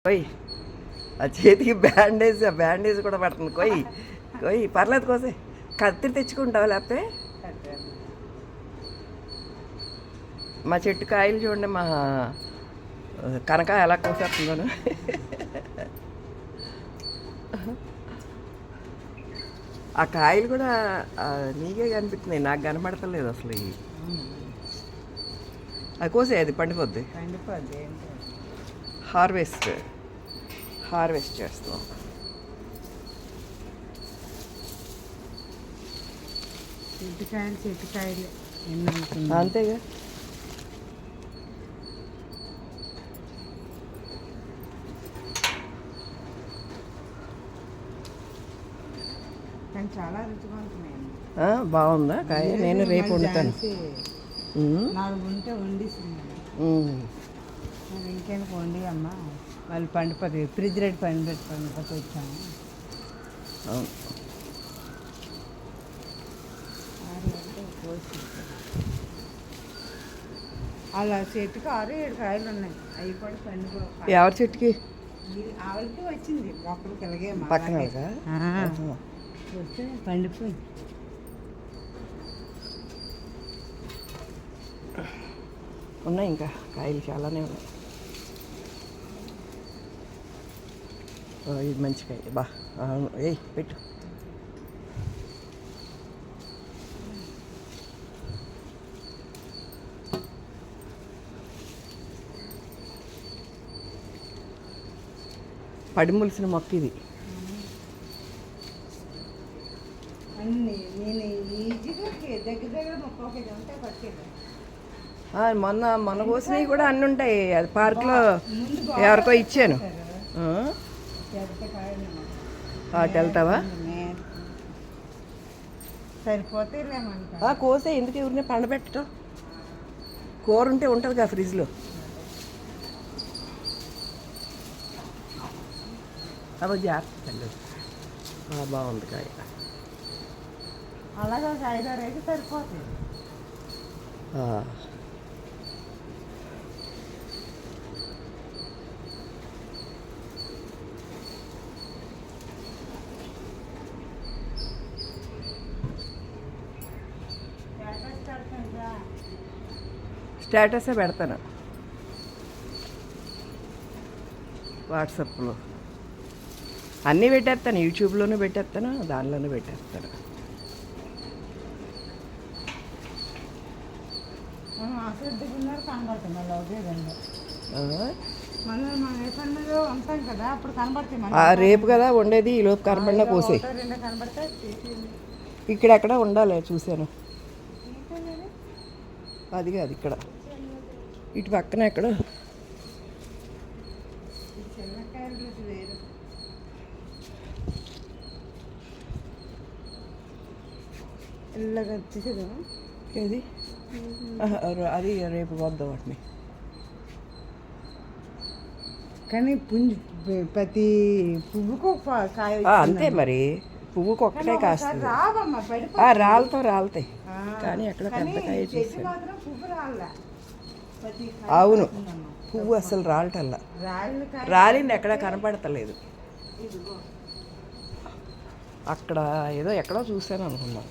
కొయ్యి ఆ చేతికి బ్యాండేజ్, ఆ బ్యాండేజ్ కూడా పడుతుంది. కొయ్యి కొయ్యి పర్లేదు, కోసే. కత్తిరి తెచ్చుకుంటావు లేకపోతే? మా చెట్టు కాయలు చూడండి, మా కనక ఎలా కోసేస్తుందో. ఆ కాయలు కూడా నీకే కనిపిస్తున్నాయి, నాకు కనపడతలేదు అసలు. ఇవి అది కోసే, అది పండిపోద్ది. హార్వెస్ట్ చేస్తాం. అంతేగా. చాలా రుచిగా ఉంటున్నాయి. బాగుందా కాయ? నేను రేపు వండుతాను. 4 ఉంటే వండిస్తున్నాను. ఇంకేం వండి అమ్మ, వాళ్ళు పండిపోతుంది. ఫ్రిడ్జ్ రేట్ పండిపోతే వచ్చాము. అలా చెట్టుకి 6-7 కాయలు ఉన్నాయి. అవి కూడా పండిపో. ఎవరి చెట్టుకి? ఆవిడకి వచ్చింది మొక్కలకి. ఇలాగే పక్కన వస్తే పండిపోయి. ఉన్నాయి ఇంకా కాయలు చాలానే ఉన్నాయి. ఇది మంచి కాయ. ఏయ్ పెట్టు. పడిములిసిన మొక్క ఇది. మొన్న కోసినవి కూడా అన్నీ ఉంటాయి. అది పార్క్లో ఎవరికో ఇచ్చాను. అటు వెళ్తావా? సరిపోతే కోసే, ఎందుకు ఎవరిని పండబెట్టడం? కూర ఉంటే ఉంటుందిగా ఫ్రిడ్జ్లో. అదో జాగ్రత్త. బాగుంది కాయ. అలాగే 5-6 అయితే సరిపోతుంది. స్టేటసే పెడతాను వాట్సాప్లో. అన్నీ పెట్టేస్తాను, యూట్యూబ్లోనూ పెట్టేస్తాను, దానిలోనూ పెట్టేస్తాను. రేపు కదా ఉండేది, ఈలోపు కనబడినా కోసే. ఇక్కడెక్కడ ఉండాలి, చూశాను. అది కాదు, ఇక్కడ ఇటు పక్కన ఎక్కడ. ఏది? అది రేపు వద్దాం వాటిని. కానీ ప్రతి పువ్వుకు కాయ అంతే మరి. పువ్వుకు ఒక్కటే కాస్తుంది. రాలుతాయి కానీ ఎక్కడ పెద్ద కాయ చూసాను. అవును, పువ్వు అసలు రాలటల్లా. రాలింది ఎక్కడ కనపడతలేదు. అక్కడ ఏదో ఎక్కడో చూసాను అనుకున్నాను.